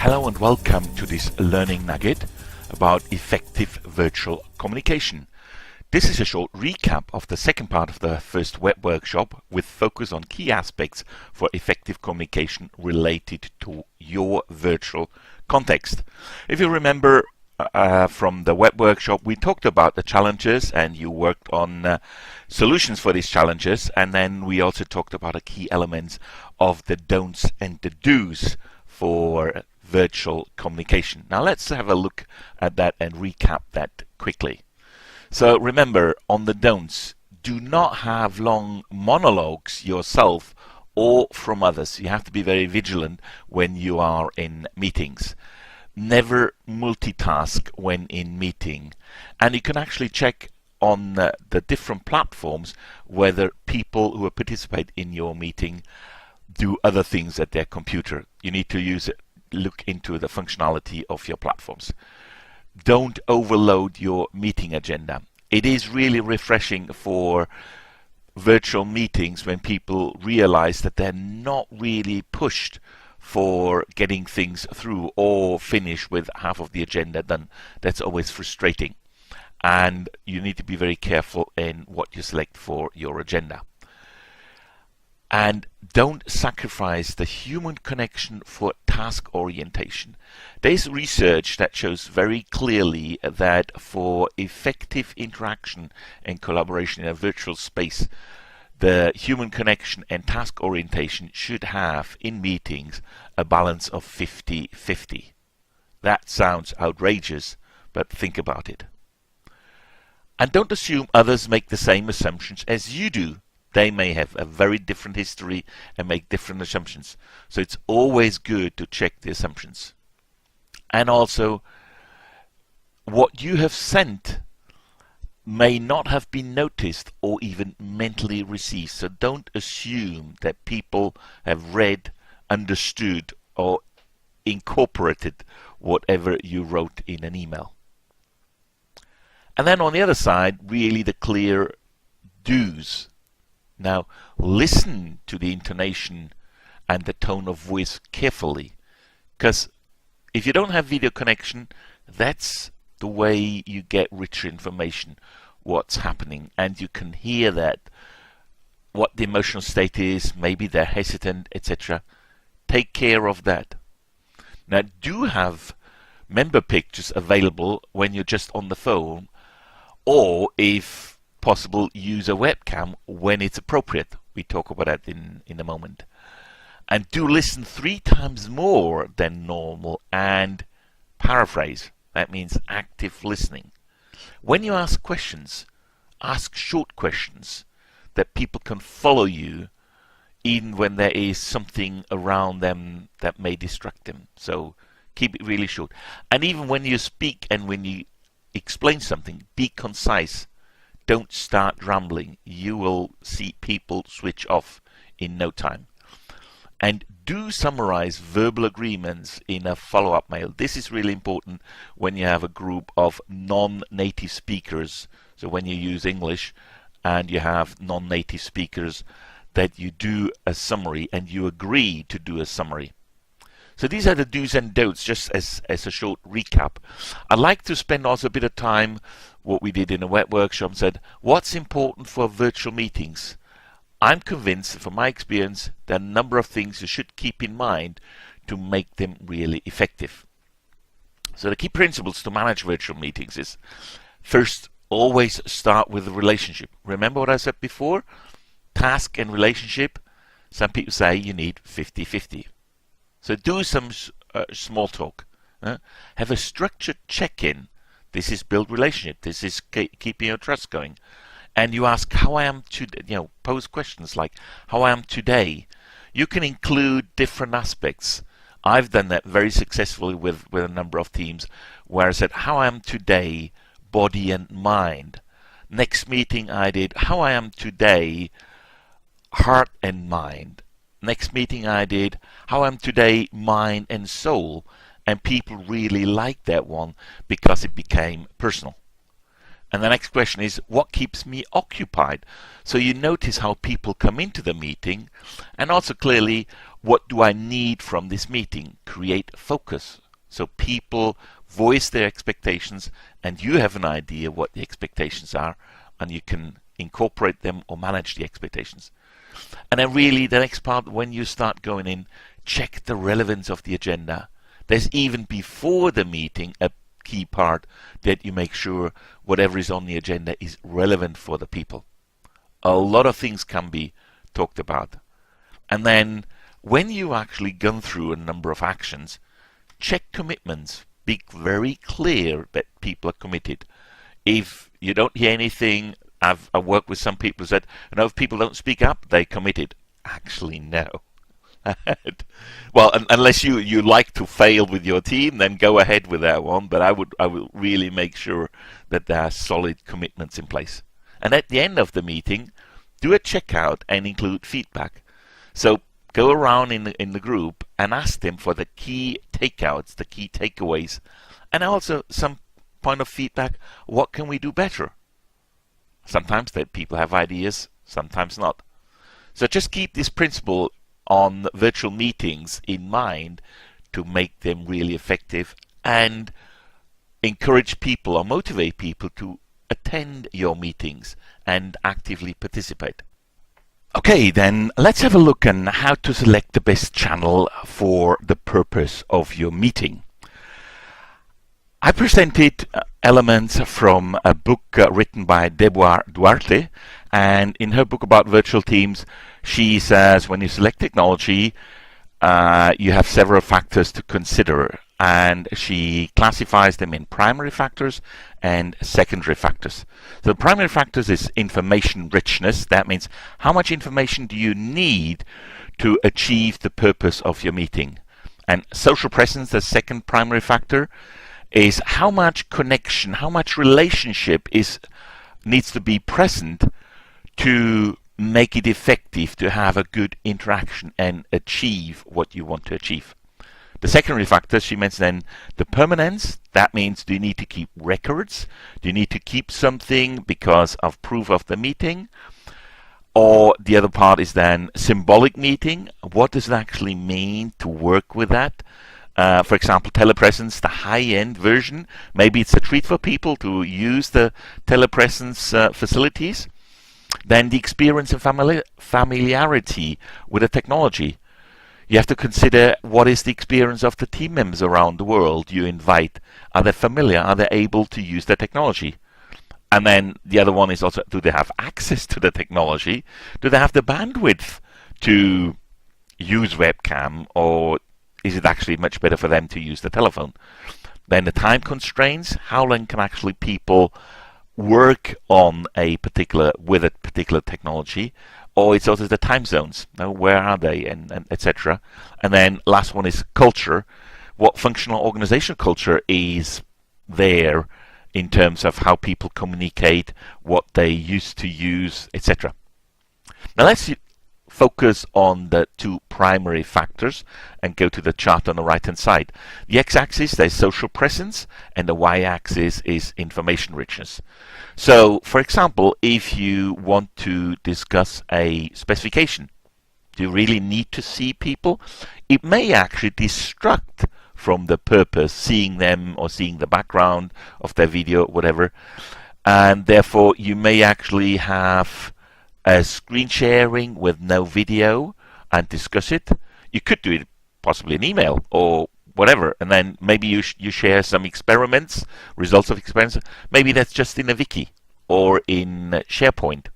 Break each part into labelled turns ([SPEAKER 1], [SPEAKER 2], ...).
[SPEAKER 1] Hello and welcome to this learning nugget about effective virtual communication. This is a short recap of the second part of the first web workshop with focus on key aspects for effective communication related to your virtual context. If you remember from the web workshop, we talked about the challenges and you worked on solutions for these challenges, and then we also talked about the key elements of the don'ts and the do's for virtual communication. Now let's have a look at that and recap that quickly. So remember, on the don'ts, do not have long monologues yourself or from others. You have to be very vigilant when you are in meetings. Never multitask when in meeting. And you can actually check on the different platforms whether people who participate in your meeting do other things at their computer. You need to look into the functionality of your platforms. Don't overload your meeting agenda. It is really refreshing for virtual meetings when people realize that they're not really pushed for getting things through or finish with half of the agenda done. That's always frustrating. And you need to be very careful in what you select for your agenda. And don't sacrifice the human connection for task orientation. There's research that shows very clearly that for effective interaction and collaboration in a virtual space, the human connection and task orientation should have, in meetings, a balance of 50-50. That sounds outrageous, but think about it. And don't assume others make the same assumptions as you do. They may have a very different history and make different assumptions. So it's always good to check the assumptions. And also, what you have sent may not have been noticed or even mentally received. So don't assume that people have read, understood, or incorporated whatever you wrote in an email. And then on the other side, really the clear do's. Now, listen to the intonation and the tone of voice carefully, because if you don't have video connection, that's the way you get richer information, what's happening, and you can hear that, what the emotional state is, maybe they're hesitant, etc. Take care of that. Now, do have member pictures available when you're just on the phone, or if possible, use a webcam when it's appropriate. We talk about that in a moment. And do listen 3 times more than normal and paraphrase. That means active listening. When you ask questions, ask short questions that people can follow you even when there is something around them that may distract them. So keep it really short. And even when you speak and when you explain something, be concise. Don't start rambling. You will see people switch off in no time. And do summarize verbal agreements in a follow-up mail. This is really important when you have a group of non-native speakers. So when you use English and you have non-native speakers, that you do a summary and you agree to do a summary. So these are the do's and don'ts, just as a short recap. I'd like to spend also a bit of time, what we did in a web workshop, said, what's important for virtual meetings? I'm convinced, from my experience, there are a number of things you should keep in mind to make them really effective. So the key principles to manage virtual meetings is, first, always start with the relationship. Remember what I said before? Task and relationship. Some people say you need 50-50. So do some small talk. Have a structured check-in. This is build relationship. This is keeping your trust going. And you ask how I am today. Pose questions like how I am today. You can include different aspects. I've done that very successfully with a number of teams where I said how I am today, body and mind. Next meeting I did how I am today, heart and mind. Next meeting I did how I'm today, mind and soul, and people really liked that one because it became personal. And the next question is, what keeps me occupied? So you notice how people come into the meeting, and also clearly, what do I need from this meeting? Create focus. So people voice their expectations, and you have an idea what the expectations are, and you can incorporate them or manage the expectations. And then really the next part, when you start going in, check the relevance of the agenda. There's even before the meeting a key part that you make sure whatever is on the agenda is relevant for the people. A lot of things can be talked about. And then when you actually gone through a number of actions, check commitments. Be very clear that people are committed. If you don't hear anything, I've worked with some people who said, if people don't speak up, they committed. Actually, no. Well, unless you like to fail with your team, then go ahead with that one. But I will really make sure that there are solid commitments in place. And at the end of the meeting, do a checkout and include feedback. So go around in the group and ask them for the key takeouts, the key takeaways, and also some point of feedback. What can we do better? Sometimes that people have ideas, sometimes not. So just keep this principle on virtual meetings in mind to make them really effective, and encourage people or motivate people to attend your meetings and actively participate. Okay, then let's have a look on how to select the best channel for the purpose of your meeting. I presented elements from a book written by Deborah Duarte, and in her book about virtual teams, she says when you select technology, you have several factors to consider, and she classifies them in primary factors and secondary factors. So the primary factors is information richness. That means how much information do you need to achieve the purpose of your meeting. And social presence, the second primary factor, is how much connection, how much relationship needs to be present to make it effective, to have a good interaction and achieve what you want to achieve. The secondary factors, she mentioned then the permanence. That means, do you need to keep records? Do you need to keep something because of proof of the meeting? Or the other part is then symbolic meeting. What does it actually mean to work with that? For example, telepresence, the high-end version. Maybe it's a treat for people to use the telepresence facilities. Then the experience and familiarity with the technology. You have to consider what is the experience of the team members around the world you invite. Are they familiar? Are they able to use the technology? And then the other one is also, do they have access to the technology? Do they have the bandwidth to use webcam, or is it actually much better for them to use the telephone? Then the time constraints. How long can actually people work on with a particular technology? Or it's also the time zones. Where are they, and etc. And then last one is culture. What functional organizational culture is there in terms of how people communicate, what they used to use, etc. Now let's focus on the two primary factors and go to the chart on the right hand side. The x-axis, there's social presence, and the y-axis is information richness. So for example, if you want to discuss a specification, do you really need to see people? It may actually distract from the purpose, seeing them or seeing the background of their video, whatever, and therefore you may actually have a screen sharing with no video and discuss it. You could do it possibly in email or whatever, and then maybe you share some experiments, results of experiments. Maybe that's just in a wiki or in SharePoint,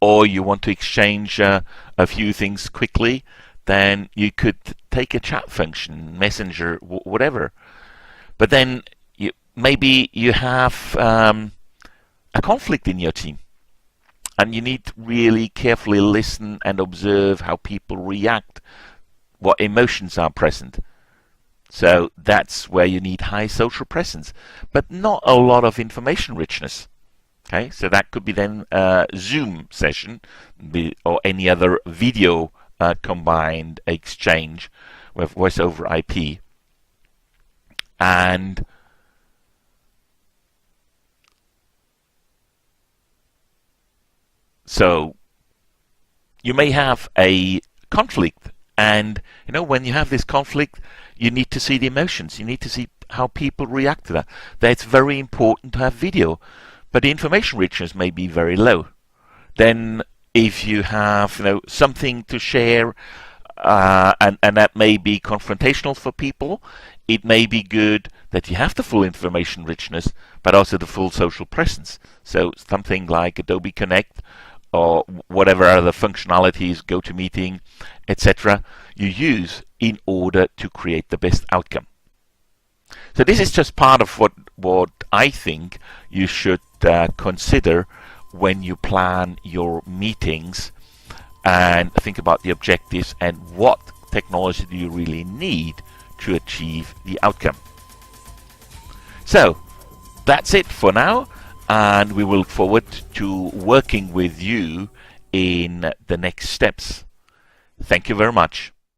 [SPEAKER 1] or you want to exchange a few things quickly. Then you could take a chat function, Messenger, whatever. But then maybe you have a conflict in your team, and you need to really carefully listen and observe how people react, what emotions are present. So that's where you need high social presence, but not a lot of information richness. Okay, so that could be then a Zoom session or any other video combined exchange with voice over IP. And So you may have a conflict, and when you have this conflict, you need to see the emotions. You need to see how people react to that. That's very important to have video, but the information richness may be very low. Then if you have something to share, and that may be confrontational for people, it may be good that you have the full information richness, but also the full social presence. So something like Adobe Connect or whatever other functionalities, GoToMeeting, etc., you use in order to create the best outcome. So this is just part of what I think you should consider when you plan your meetings and think about the objectives and what technology do you really need to achieve the outcome. So that's it for now, and we will look forward to working with you in the next steps. Thank you very much.